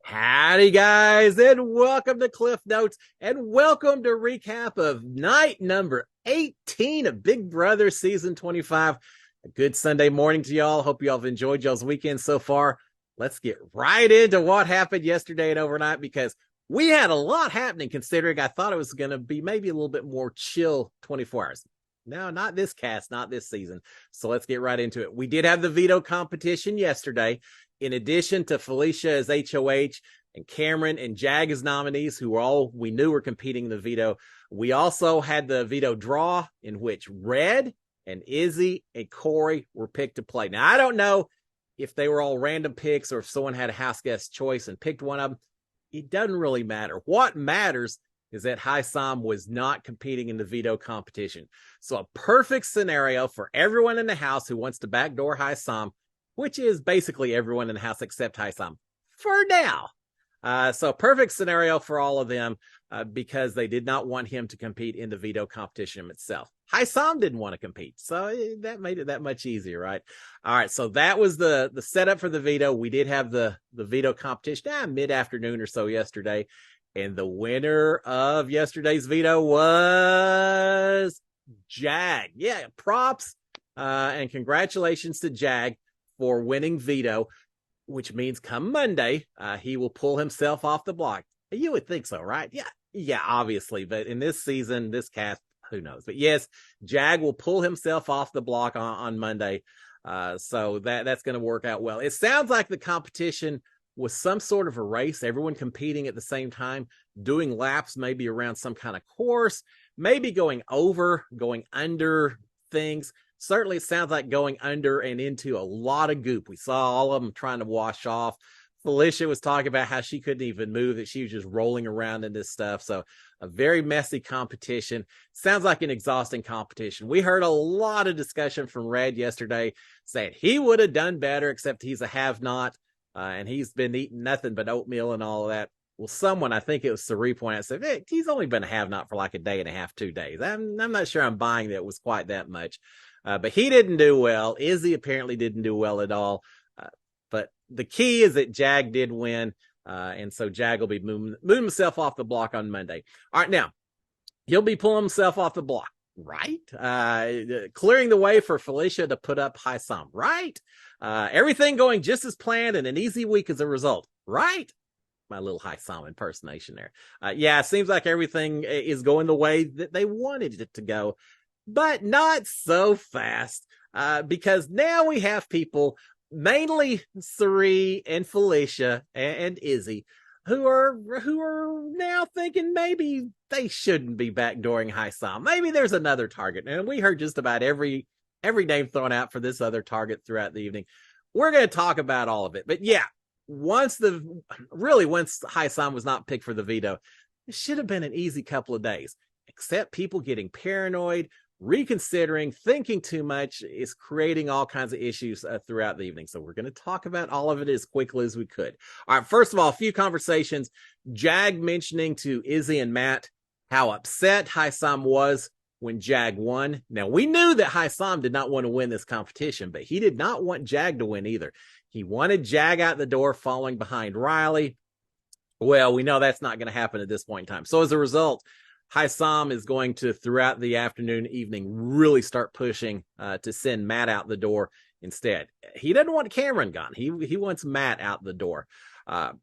Howdy, guys, and welcome to Cliff Notes, and welcome to recap of night number 18 of Big Brother Season 25. A good Sunday morning to y'all. Hope y'all have enjoyed y'all's weekend so far. Let's get right into what happened yesterday and overnight, because we had a lot happening, considering I thought it was going to be maybe a little bit more chill 24 hours. No, not this cast, not this season. So let's get right into it. We did have the veto competition yesterday. In addition to Felicia as HOH and Cameron and Jag as nominees, who all we knew were competing in the veto, we also had the veto draw in which Red and Izzy and Corey were picked to play. Now, I don't know if they were all random picks or if someone had a house guest choice and picked one of them. It doesn't really matter. What matters is that Hissam was not competing in the veto competition. So a perfect scenario for everyone in the house who wants to backdoor Hissam, which is basically everyone in the house except Hissam for now. So perfect scenario for all of them because they did not want him to compete in the veto competition itself. Hissam didn't want to compete, so that made it that much easier, right? All right, so that was the setup for the veto. We did have the veto competition mid-afternoon or so yesterday, and the winner of yesterday's veto was Jag. Yeah, props and congratulations to Jag for winning veto, which means come Monday, he will pull himself off the block. You would think so, right? Yeah, obviously. But in this season, this cast, who knows? But yes, Jag will pull himself off the block on Monday. So that's going to work out well. It sounds like the competition was some sort of a race, everyone competing at the same time, doing laps maybe around some kind of course, maybe going over, going under things. Certainly, it sounds like going under and into a lot of goop. We saw all of them trying to wash off. Felicia was talking about how she couldn't even move, that she was just rolling around in this stuff. So a very messy competition. Sounds like an exhausting competition. We heard a lot of discussion from Red yesterday saying he would have done better, except he's a have-not, and he's been eating nothing but oatmeal and all of that. Well, someone, I think it was Sari, pointed out, said, hey, he's only been a have-not for like a day and a half, 2 days. I'm not sure I'm buying that it was quite that much. But he didn't do well. Izzy apparently didn't do well at all. But the key is that Jag did win. And so Jag will be moving himself off the block on Monday. All right, now, he'll be pulling himself off the block, right? Clearing the way for Felicia to put up Hissam, right? Everything going just as planned and an easy week as a result, right? My little Hissam impersonation there. Yeah, it seems like everything is going the way that they wanted it to go. But not so fast, because now we have people, mainly Sari and Felicia and Izzy, who are now thinking maybe they shouldn't be backdooring Hissam. Maybe there's another target. And we heard just about every name thrown out for this other target throughout the evening. We're going to talk about all of it. But yeah, once Hissam was not picked for the veto, it should have been an easy couple of days, except people getting paranoid, reconsidering, thinking too much is creating all kinds of issues throughout the evening. So we're going to talk about all of it as quickly as we could. All right, first of all, a few conversations. Jag mentioning to Izzy and Matt how upset Hissam was when Jag won. Now, we knew that Hissam did not want to win this competition, but he did not want Jag to win either. He wanted Jag out the door, falling behind Riley. Well, we know that's not going to happen at this point in time. So as a result, Hissam is going to, throughout the afternoon, evening, really start pushing to send Matt out the door instead. He doesn't want Cameron gone. He wants Matt out the door.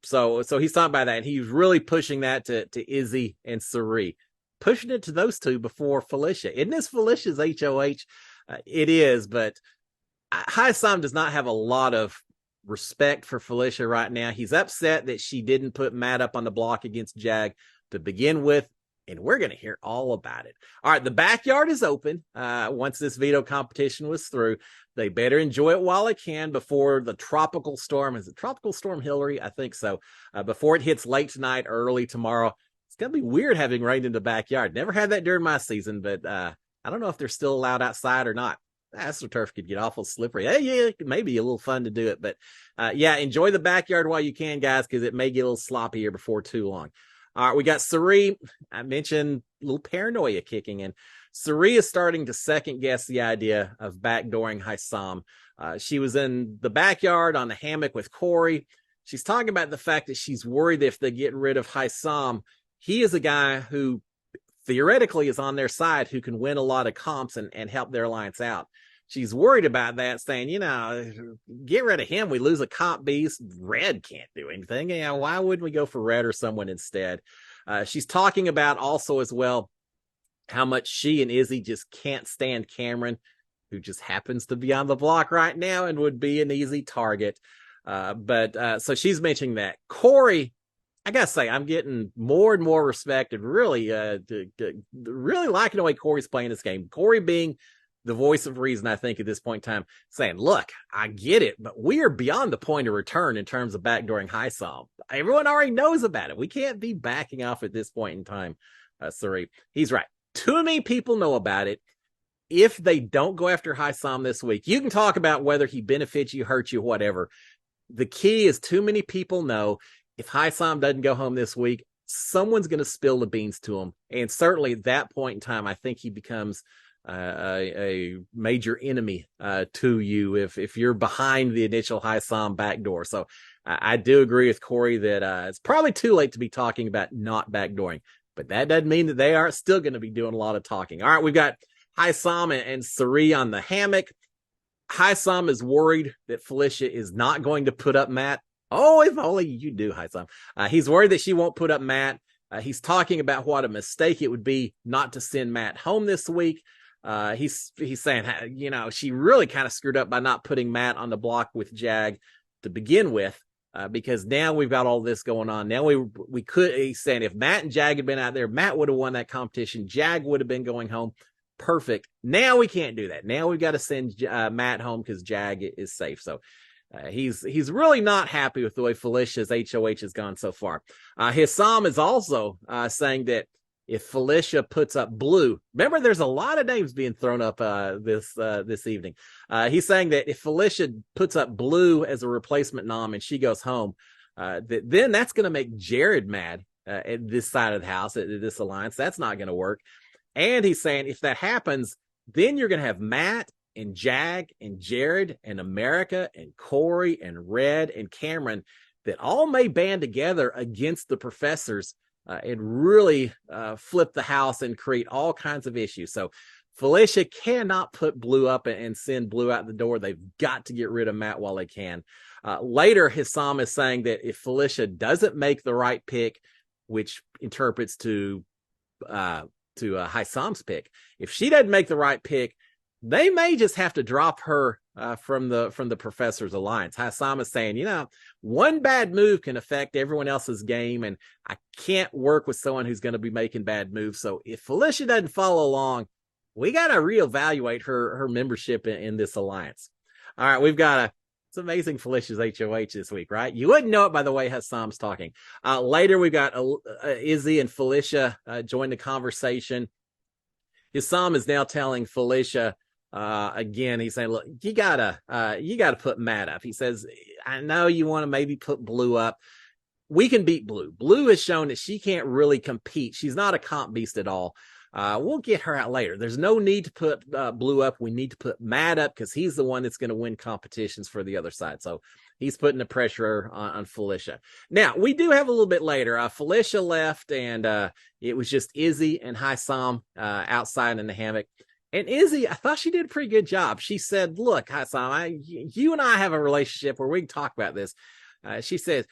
So he's talking about that, and he's really pushing that to Izzy and Sari, pushing it to those two before Felicia. Isn't this Felicia's HOH? It is, but Hissam does not have a lot of respect for Felicia right now. He's upset that she didn't put Matt up on the block against Jag to begin with. And we're going to hear all about it. All right, the backyard is open. Once this veto competition was through, they better enjoy it while they can before the tropical storm. Is it Tropical Storm Hillary? I think so. Before it hits late tonight, early tomorrow. It's going to be weird having rain in the backyard. Never had that during my season, but I don't know if they're still allowed outside or not. AstroTurf could get awful slippery. Hey, yeah, it may be a little fun to do it. But yeah, enjoy the backyard while you can, guys, because it may get a little sloppy here before too long. All right, we got Sari. I mentioned a little paranoia kicking in. Sari is starting to second guess the idea of backdooring Hissam. She was in the backyard on the hammock with Corey. she's talking about the fact that she's worried that if they get rid of Hissam, he is a guy who theoretically is on their side, who can win a lot of comps and help their alliance out. She's worried about that, saying, get rid of him. We lose a comp beast. Red can't do anything. Why wouldn't we go for Red or someone instead? She's talking about also as well how much she and Izzy just can't stand Cameron, who just happens to be on the block right now and would be an easy target. So she's mentioning that. Corey, I gotta say, I'm getting more and more respect and really liking the way Corey's playing this game. Corey being the voice of reason, I think, at this point in time, saying, look, I get it, but we are beyond the point of return in terms of backdooring Hissam. Everyone already knows about it. We can't be backing off at this point in time, Suri. He's right. Too many people know about it. If they don't go after Hissam this week, you can talk about whether he benefits you, hurts you, whatever. The key is too many people know if Hissam doesn't go home this week, someone's going to spill the beans to him. And certainly at that point in time, I think he becomes a major enemy to you if you're behind the initial Hissam backdoor. So I do agree with Corey that it's probably too late to be talking about not backdooring, but that doesn't mean that they are still going to be doing a lot of talking. All right, we've got Hissam and Suri on the hammock. Hissam is worried that Felicia is not going to put up Matt. Oh, if only you do, Hissam. He's worried that she won't put up Matt. He's talking about what a mistake it would be not to send Matt home this week. He's saying, she really kind of screwed up by not putting Matt on the block with Jag to begin with, because now we've got all this going on. Now we could, he's saying if Matt and Jag had been out there, Matt would have won that competition. Jag would have been going home. Perfect. Now we can't do that. Now we've got to send Matt home because Jag is safe. So he's really not happy with the way Felicia's HOH has gone so far. Hissam is also saying that if Felicia puts up Blue, remember there's a lot of names being thrown up this evening. He's saying that if Felicia puts up Blue as a replacement nom and she goes home, then that's going to make Jared mad at this side of the house, at this alliance. That's not going to work. And he's saying if that happens, then you're going to have Matt and Jag and Jared and America and Corey and Red and Cameron that all may band together against the professors and really flip the house and create all kinds of issues. So Felicia cannot put Blue up and send Blue out the door. They've got to get rid of Matt while they can. Later, Hissam is saying that if Felicia doesn't make the right pick, which interprets to Hissam's pick, if she doesn't make the right pick, they may just have to drop her from the professor's alliance. Hissam is saying, one bad move can affect everyone else's game, and I can't work with someone who's going to be making bad moves. So if Felicia doesn't follow along, we got to reevaluate her membership in this alliance. All right, we've got it's amazing Felicia's HOH this week, right? You wouldn't know it by the way Hissam's talking. Later, we've got Izzy and Felicia join the conversation. Hissam is now telling Felicia, again, he's saying, look, you gotta put Matt up. He says, I know you want to maybe put Blue up. We can beat Blue. Blue has shown that she can't really compete. She's not a comp beast at all. We'll get her out later. There's no need to put Blue up. We need to put Matt up because he's the one that's going to win competitions for the other side. So he's putting the pressure on Felicia. Now, we do have a little bit later. Felicia left, and it was just Izzy and Hissam outside in the hammock. And Izzy, I thought she did a pretty good job. She said, look, Hissam, you and I have a relationship where we can talk about this. She says,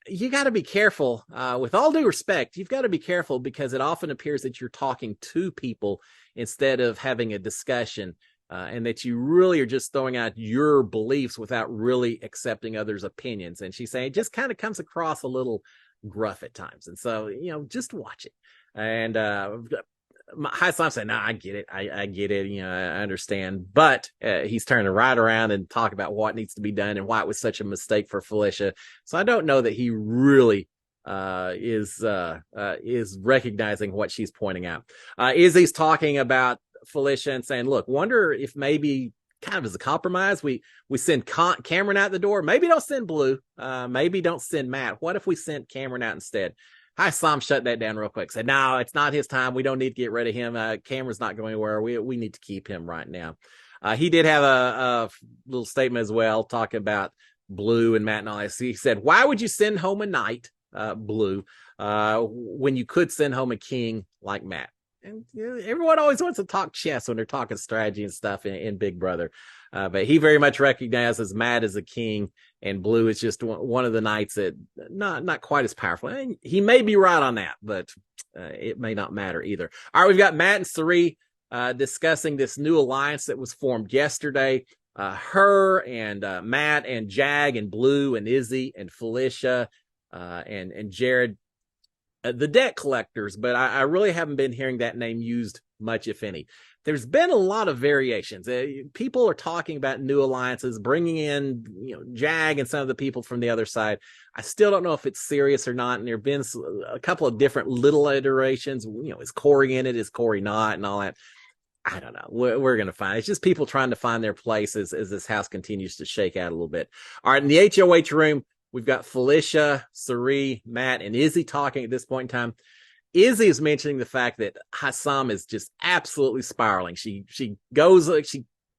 you got to be careful. With all due respect, you've got to be careful because it often appears that you're talking to people instead of having a discussion, and that you really are just throwing out your beliefs without really accepting others' opinions. And she's saying it just kind of comes across a little gruff at times. And so, just watch it. And Hissam said, no, I get it. I get it. I understand. But he's turning right around and talk about what needs to be done and why it was such a mistake for Felicia. So I don't know that he really is recognizing what she's pointing out. Izzy's talking about Felicia and saying, look, wonder if maybe kind of as a compromise, we send Cameron out the door. Maybe don't send Blue. Maybe don't send Matt. What if we sent Cameron out instead? Hissam shut that down real quick. Said, no, it's not his time. We don't need to get rid of him. Cameron's not going anywhere. We need to keep him right now. He did have a little statement as well, talking about Blue and Matt and all that. So he said, why would you send home a knight, Blue, when you could send home a king like Matt? And everyone always wants to talk chess when they're talking strategy and stuff in Big Brother. But he very much recognizes Matt as a king, and Blue is just one of the knights that not quite as powerful. And he may be right on that, but it may not matter either. All right, we've got Matt and Cirie discussing this new alliance that was formed yesterday. Her and Matt and Jag and Blue and Izzy and Felicia and Jared, the debt collectors, but I really haven't been hearing that name used much, if any. There's been a lot of variations. People are talking about new alliances, bringing in, Jag and some of the people from the other side. I still don't know if it's serious or not. And there have been a couple of different little iterations. Is Corey in it? Is Corey not? And all that. I don't know. We're going to find. It's just people trying to find their place as this house continues to shake out a little bit. All right. In the HOH room, we've got Felicia, Cirie, Matt, and Izzy talking at this point in time. Izzy is mentioning the fact that Hissam is just absolutely spiraling. She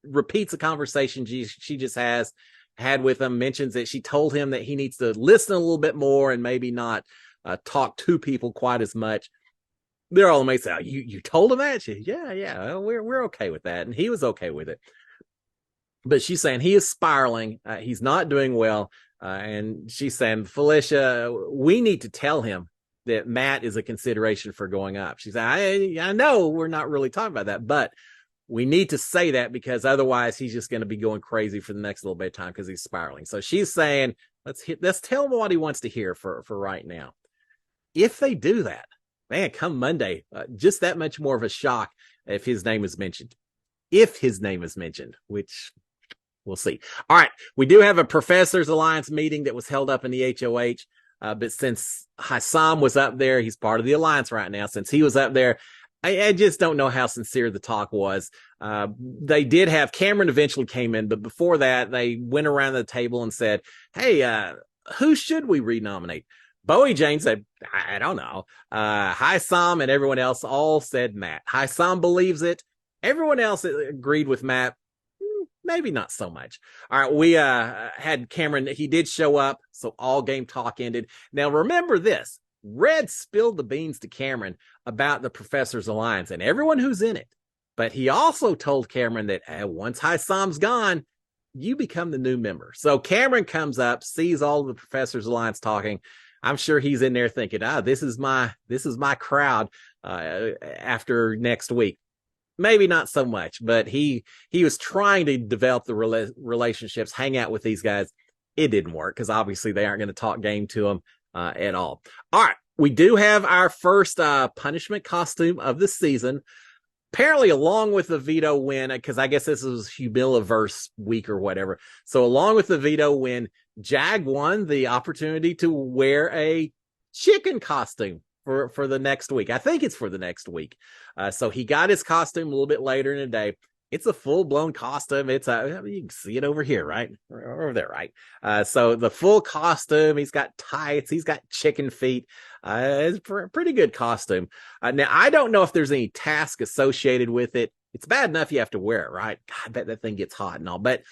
repeats a conversation she just had with him, mentions that she told him that he needs to listen a little bit more and maybe not talk to people quite as much. They're all amazed. Oh, you told him that? Yeah, we're okay with that, and he was okay with it. But she's saying he is spiraling. He's not doing well, and she's saying, Felicia, we need to tell him that Matt is a consideration for going up. She's like, I know we're not really talking about that, but we need to say that because otherwise he's just going to be going crazy for the next little bit of time because he's spiraling. So she's saying, let's tell him what he wants to hear for right now. If they do that, man, come Monday, just that much more of a shock if his name is mentioned. If his name is mentioned, which we'll see. All right, we do have a Professors Alliance meeting that was held up in the HOH. But since Hissam was up there, he's part of the alliance right now. Since he was up there, I just don't know how sincere the talk was. They did have Cameron eventually came in, but before that, they went around the table and said, hey, who should we renominate? Bowie Jane said, I don't know. Hissam and everyone else all said Matt. Hissam believes it. Everyone else agreed with Matt. Maybe not so much. All right, we had Cameron. He did show up, so all game talk ended. Now, remember this. Red spilled the beans to Cameron about the Professors Alliance and everyone who's in it. But he also told Cameron that once Hissam's gone, you become the new member. So Cameron comes up, sees all of the Professors Alliance talking. I'm sure he's in there thinking, this is my crowd after next week. Maybe not so much, but he was trying to develop the relationships, hang out with these guys. It didn't work because obviously they aren't going to talk game to him at all. All right, we do have our first punishment costume of the season. Apparently, along with the Veto win, because I guess this was Humiliverse week or whatever. So along with the Veto win, Jag won the opportunity to wear a chicken costume for the next week. I think it's for the next week. So he got his costume a little bit later in the day. It's a full-blown costume. You can see it over here, right? Or over there, right? So the full costume, he's got tights, he's got chicken feet. It's a pretty good costume. Now, I don't know if there's any task associated with it. It's bad enough you have to wear it, right? God, I bet that thing gets hot and all. But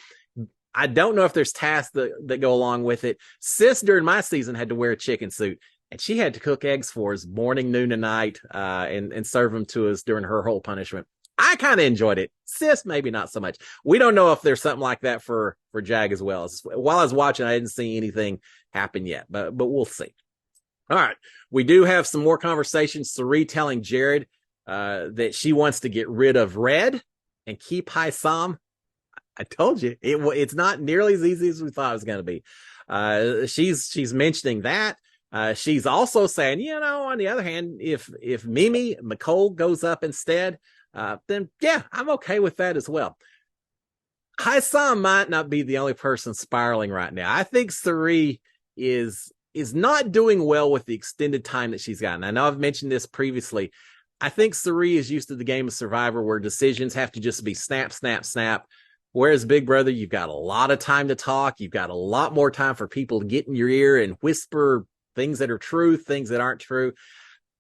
I don't know if there's tasks that go along with it. Sis, during my season, had to wear a chicken suit. And she had to cook eggs for us morning, noon, and night, and serve them to us during her whole punishment. I kind of enjoyed it. Sis, maybe not so much. We don't know if there's something like that for Jag as well. While I was watching, I didn't see anything happen yet, but we'll see. All right. We do have some more conversations. Cirie telling Jared that she wants to get rid of Red and keep Hissam. I told you, it's not nearly as easy as we thought it was going to be. She's mentioning that. She's also saying, on the other hand, if Mimi McCole goes up instead, then yeah, I'm okay with that as well. Hissam might not be the only person spiraling right now. I think Cirie is not doing well with the extended time that she's gotten. I know I've mentioned this previously. I think Cirie is used to the game of Survivor where decisions have to just be snap, snap, snap. Whereas Big Brother, you've got a lot of time to talk. You've got a lot more time for people to get in your ear and whisper things that are true, things that aren't true.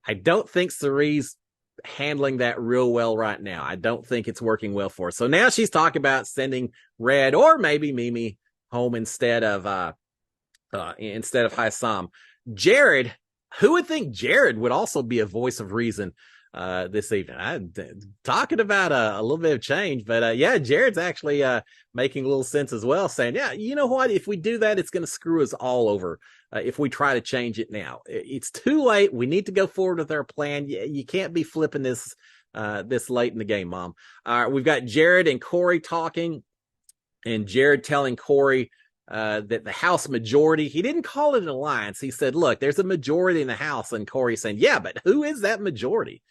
I don't think Cirie's handling that real well right now. I don't think it's working well for her. So now she's talking about sending Red or maybe Mimi home instead of Hissam. Jared, who would think Jared would also be a voice of reason this evening? Talking about a little bit of change, but yeah, Jared's actually making a little sense as well, saying, yeah, you know what? If we do that, it's going to screw us all over. If we try to change it now, it's too late. We need to go forward with our plan. You can't be flipping this late in the game, Mom. We've got Jared and Corey talking, and Jared telling Corey that the House majority, he didn't call it an alliance. He said, look, there's a majority in the House. And Corey saying, yeah, but who is that majority?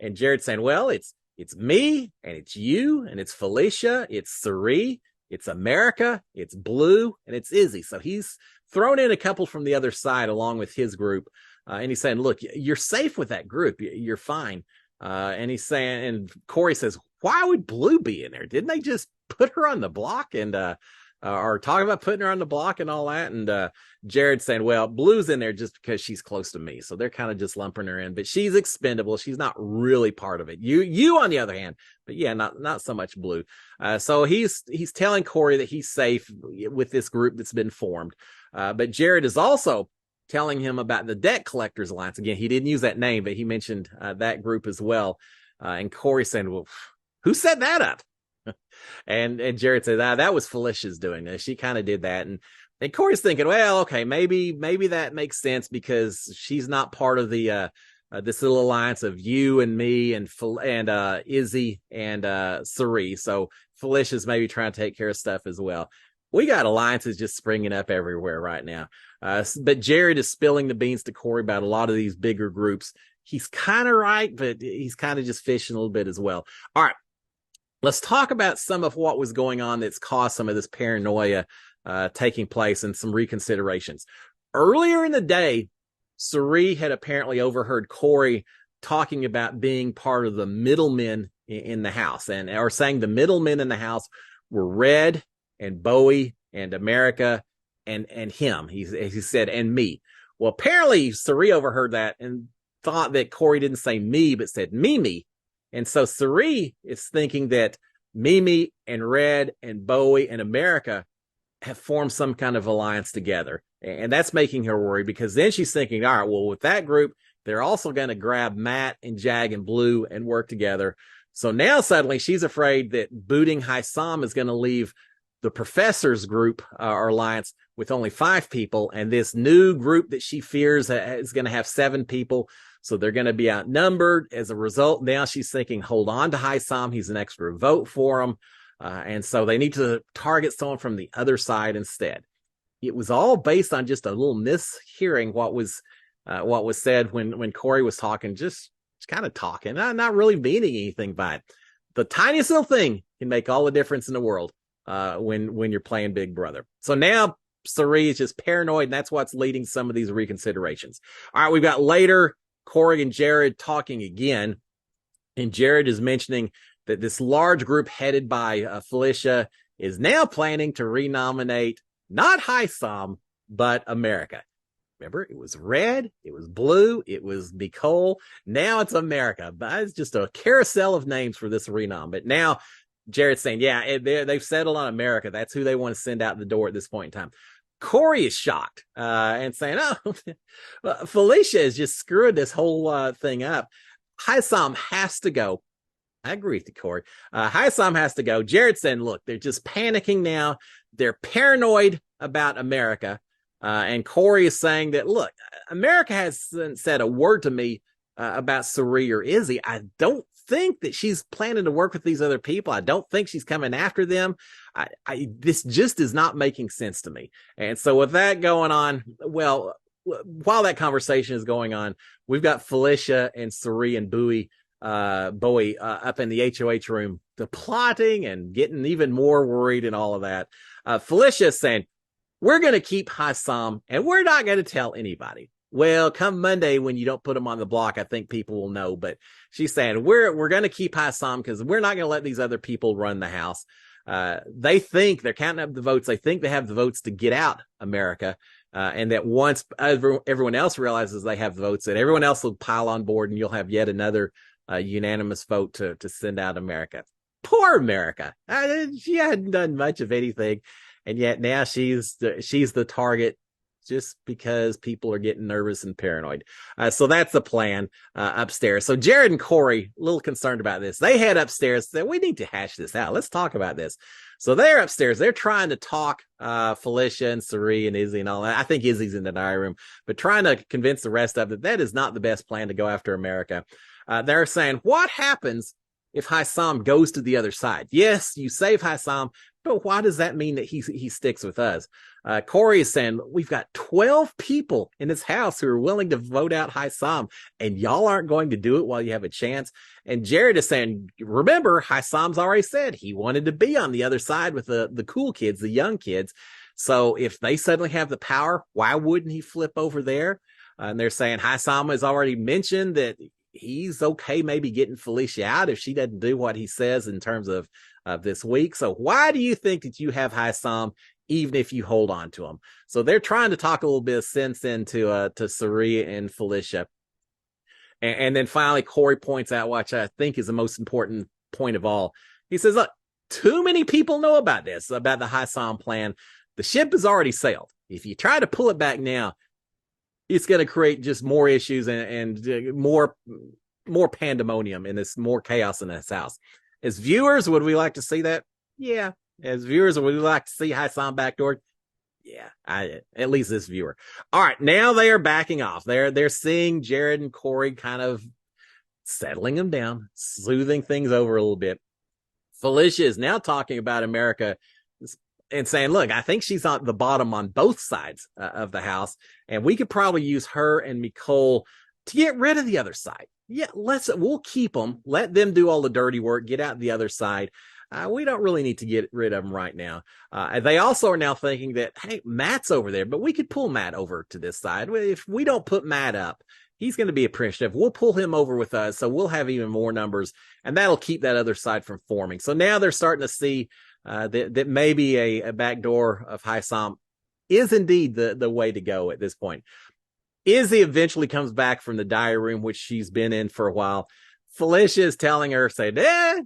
And Jared saying, well, it's me, and it's you, and it's Felicia, it's Suri, it's America, it's Blue, and it's Izzy. So he's thrown in a couple from the other side along with his group. And he's saying, look, you're safe with that group. You're fine. And he's saying, and Corey says, why would Blue be in there? Didn't they just put her on the block and or talking about putting her on the block and all that? And Jared saying, well, Blue's in there just because she's close to me. So they're kind of just lumping her in, but she's expendable. She's not really part of it. You on the other hand, but yeah, not so much Blue. So he's telling Corey that he's safe with this group that's been formed. But Jared is also telling him about the Debt Collectors Alliance. Again, he didn't use that name, but he mentioned that group as well. And Corey saying, well, who set that up? and Jared said, that was Felicia's doing this. She kind of did that. And Corey's thinking, well, okay, maybe that makes sense because she's not part of the this little alliance of you and me and Izzy and Suri. So Felicia's maybe trying to take care of stuff as well. We got alliances just springing up everywhere right now. But Jared is spilling the beans to Corey about a lot of these bigger groups. He's kind of right, but he's kind of just fishing a little bit as well. All right. Let's talk about some of what was going on that's caused some of this paranoia taking place and some reconsiderations. Earlier in the day, Suri had apparently overheard Corey talking about being part of the middlemen in the House, or saying the middlemen in the House were Red and Bowie and America and him. He said, and me. Well, apparently Suri overheard that and thought that Corey didn't say me, but said Mimi. And so Suri is thinking that Mimi and Red and Bowie and America have formed some kind of alliance together. And that's making her worry, because then she's thinking, all right, well, with that group, they're also going to grab Matt and Jag and Blue and work together. So now suddenly she's afraid that booting Hissam is going to leave the professor's group or alliance with only 5 people. And this new group that she fears is going to have 7 people. So they're going to be outnumbered. As a result, now she's thinking, hold on to Hissam. He's an extra vote for him. And so they need to target someone from the other side instead. It was all based on just a little mishearing what was said when Corey was talking, just kind of talking, not really meaning anything by it. The tiniest little thing can make all the difference in the world when you're playing Big Brother. So now Suri is just paranoid, and that's what's leading some of these reconsiderations. All right, we've got later Corey and Jared talking again, and Jared is mentioning that this large group headed by Felicia is now planning to renominate not Hissam, but America. Remember, it was Red, it was Blue, it was Nicole. Now it's America. But it's just a carousel of names for this renom. But now Jared's saying, yeah, they've settled on America. That's who they want to send out the door at this point in time. Corey is shocked and saying, oh, Felicia is just screwing this whole thing up. Hissam has to go. I agree with you, Corey. Hissam has to go. Jared saying, look, they're just panicking now. They're paranoid about America. And Corey is saying that, look, America hasn't said a word to me about Suri or Izzy. I don't think that she's planning to work with these other people. I don't think she's coming after them. This just is not making sense to me. And so with that going on, well, while that conversation is going on, we've got Felicia and Suri and Bowie up in the HOH room, plotting and getting even more worried and all of that. Felicia is saying, we're going to keep Hissam and we're not going to tell anybody. Well, come Monday, when you don't put him on the block, I think people will know. But she's saying we're going to keep Hissam because we're not going to let these other people run the house. They think they're counting up the votes. They think they have the votes to get out America. And that once everyone else realizes they have votes, that everyone else will pile on board and you'll have yet another unanimous vote to send out America. Poor America. She hadn't done much of anything. and yet now she's the target just because people are getting nervous and paranoid. So that's the plan upstairs. So Jared and Corey, a little concerned about this. They head upstairs, said, we need to hash this out. Let's talk about this. So they're upstairs. They're trying to talk Felicia and Sari and Izzy and all that. I think Izzy's in the diary room, but trying to convince the rest of that is not the best plan to go after America. They're saying, what happens if Hissam goes to the other side? Yes, you save Hissam, but why does that mean that he sticks with us? Corey is saying, we've got 12 people in his house who are willing to vote out Hissam, and y'all aren't going to do it while you have a chance. And Jared is saying, remember, Hissam's already said he wanted to be on the other side with the cool kids, the young kids. So if they suddenly have the power, why wouldn't he flip over there? And they're saying Hissam has already mentioned that he's okay maybe getting Felicia out if she doesn't do what he says in terms of this week. So why do you think that you have Hissam even if you hold on to him? So they're trying to talk a little bit of sense into to Sari and Felicia. And then finally, Corey points out, which I think is the most important point of all. He says, look, too many people know about this, about the Hissam plan. The ship has already sailed. If you try to pull it back now, it's going to create just more issues and more pandemonium and this more chaos in this house. As viewers, would we like to see that? Yeah. As viewers, would we like to see Hissam backdoor? Yeah, at least this viewer. All right, now they are backing off. They're seeing Jared and Corey kind of settling them down, smoothing things over a little bit. Felicia is now talking about America and saying, look, I think she's on the bottom on both sides of the house, and we could probably use her and Nicole to get rid of the other side. Yeah, we'll keep them, let them do all the dirty work, get out the other side. We don't really need to get rid of them right now. They also are now thinking that, hey, Matt's over there, but we could pull Matt over to this side. If we don't put Matt up, he's going to be appreciative. We'll pull him over with us, so we'll have even more numbers, and that'll keep that other side from forming. So now they're starting to see that maybe a backdoor of Hissam is indeed the way to go at this point. Izzy eventually comes back from the diary room, which she's been in for a while. Felicia is telling her, saying,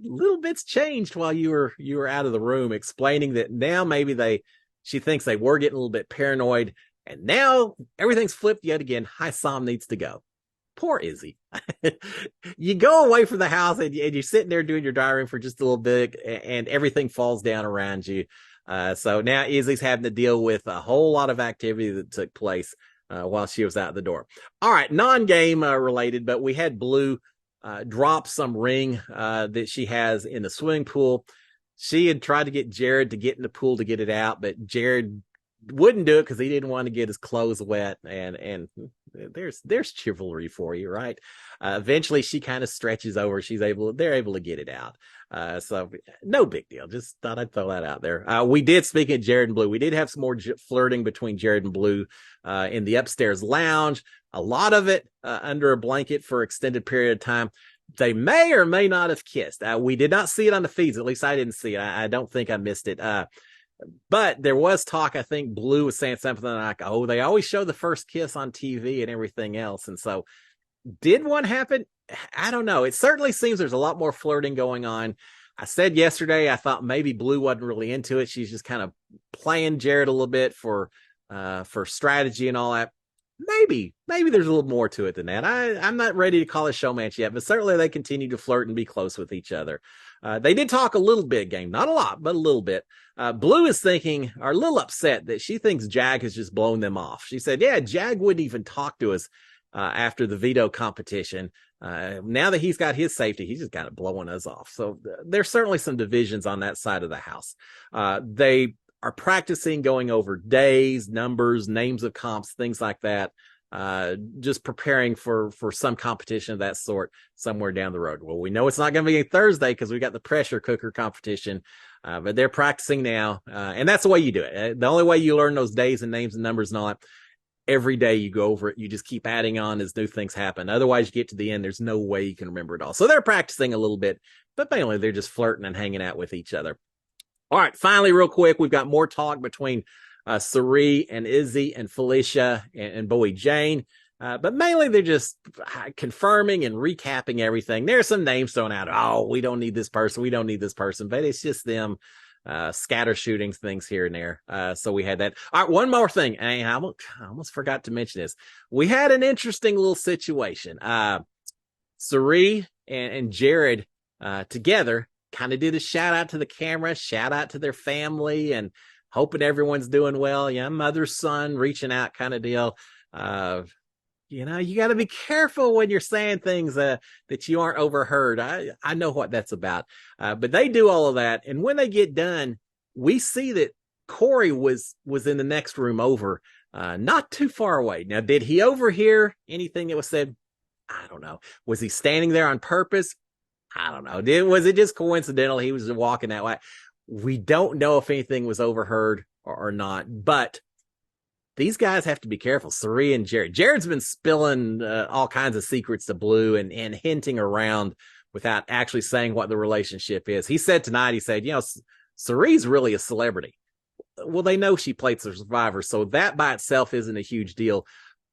little bits changed while you were out of the room, explaining that now maybe she thinks they were getting a little bit paranoid, and now everything's flipped yet again. Hissam needs to go. Poor Izzy. You go away from the house and you're sitting there doing your diary room for just a little bit, and everything falls down around you. So now Izzy's having to deal with a whole lot of activity that took place while she was out the door. All right, non-game related, but we had Blue drop some ring that she has in the swimming pool. She had tried to get Jared to get in the pool to get it out, but Jared wouldn't do it because he didn't want to get his clothes wet. And there's chivalry for you, right? Eventually, she kind of stretches over. They're able to get it out. So no big deal. Just thought I'd throw that out there. We did, speak of Jared and Blue, we did have some more flirting between Jared and Blue in the upstairs lounge. A lot of it under a blanket for extended period of time. They may or may not have kissed. We did not see it on the feeds. At least I didn't see it. I don't think I missed it. But there was talk. I think Blue was saying something like, oh, they always show the first kiss on TV and everything else. And so did one happen? I don't know. It certainly seems there's a lot more flirting going on. I said yesterday, I thought maybe Blue wasn't really into it. She's just kind of playing Jared a little bit for strategy and all that. Maybe there's a little more to it than that. I'm not ready to call it showmatch yet, but certainly they continue to flirt and be close with each other. They did talk a little bit game, not a lot, but a little bit. Blue is thinking, or a little upset that she thinks Jag has just blown them off. She said, yeah, Jag wouldn't even talk to us after the veto competition. Now that he's got his safety, he's just kind of blowing us off. So there's certainly some divisions on that side of the house. They are practicing going over days, numbers, names of comps, things like that. Just preparing for some competition of that sort somewhere down the road. Well, we know it's not going to be Thursday because we got the pressure cooker competition, but they're practicing now. And that's the way you do it. The only way you learn those days and names and numbers and all that, every day you go over it, you just keep adding on as new things happen. Otherwise you get to the end, there's no way you can remember it all. So they're practicing a little bit, but mainly they're just flirting and hanging out with each other. All right, finally, real quick, we've got more talk between Sari and Izzy and Felicia and Bowie Jane. But mainly they're just confirming and recapping everything. There's some names thrown out. Oh, we don't need this person. We don't need this person. But it's just them scatter shootings, things here and there. So we had that. All right, one more thing. I almost forgot to mention this. We had an interesting little situation. Sari and Jared together kind of did a shout out to the camera, shout out to their family, and hoping everyone's doing well. Yeah, mother, son, reaching out kind of deal. You got to be careful when you're saying things that you aren't overheard. I know what that's about. But they do all of that. And when they get done, we see that Corey was in the next room over, not too far away. Now, did he overhear anything that was said? I don't know. Was he standing there on purpose? I don't know. Was it just coincidental? He was walking that way. We don't know if anything was overheard or not, but these guys have to be careful. Sari and Jared. Jared's been spilling all kinds of secrets to Blue and hinting around without actually saying what the relationship is. He said tonight, Sari's really a celebrity. Well, they know she played Survivor, so that by itself isn't a huge deal.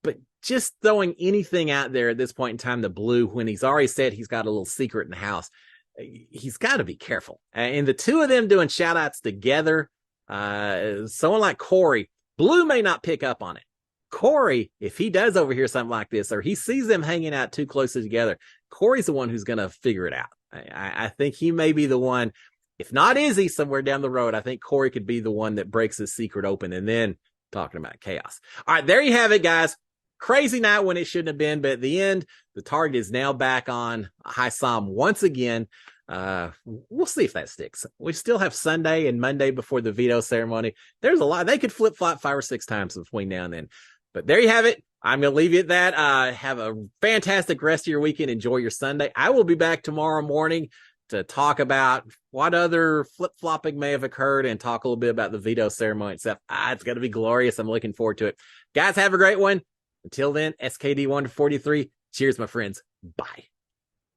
But just throwing anything out there at this point in time to Blue, when he's already said he's got a little secret in the house, he's got to be careful. And the two of them doing shout outs together, someone like Corey, Blue may not pick up on it. Corey, if he does overhear something like this, or he sees them hanging out too closely together, Corey's the one who's going to figure it out. I think he may be the one, if not Izzy somewhere down the road, I think Corey could be the one that breaks his secret open and then talking about chaos. All right, there you have it, guys. Crazy night when it shouldn't have been, but at the end, the target is now back on Hissam once again. We'll see if that sticks. We still have Sunday and Monday before the veto ceremony. There's a lot. They could flip-flop 5 or 6 times between now and then. But there you have it. I'm going to leave you at that. Have a fantastic rest of your weekend. Enjoy your Sunday. I will be back tomorrow morning to talk about what other flip-flopping may have occurred and talk a little bit about the veto ceremony itself. It's going to be glorious. I'm looking forward to it. Guys, have a great one. Until then, SKD1 to 43. Cheers, my friends. Bye.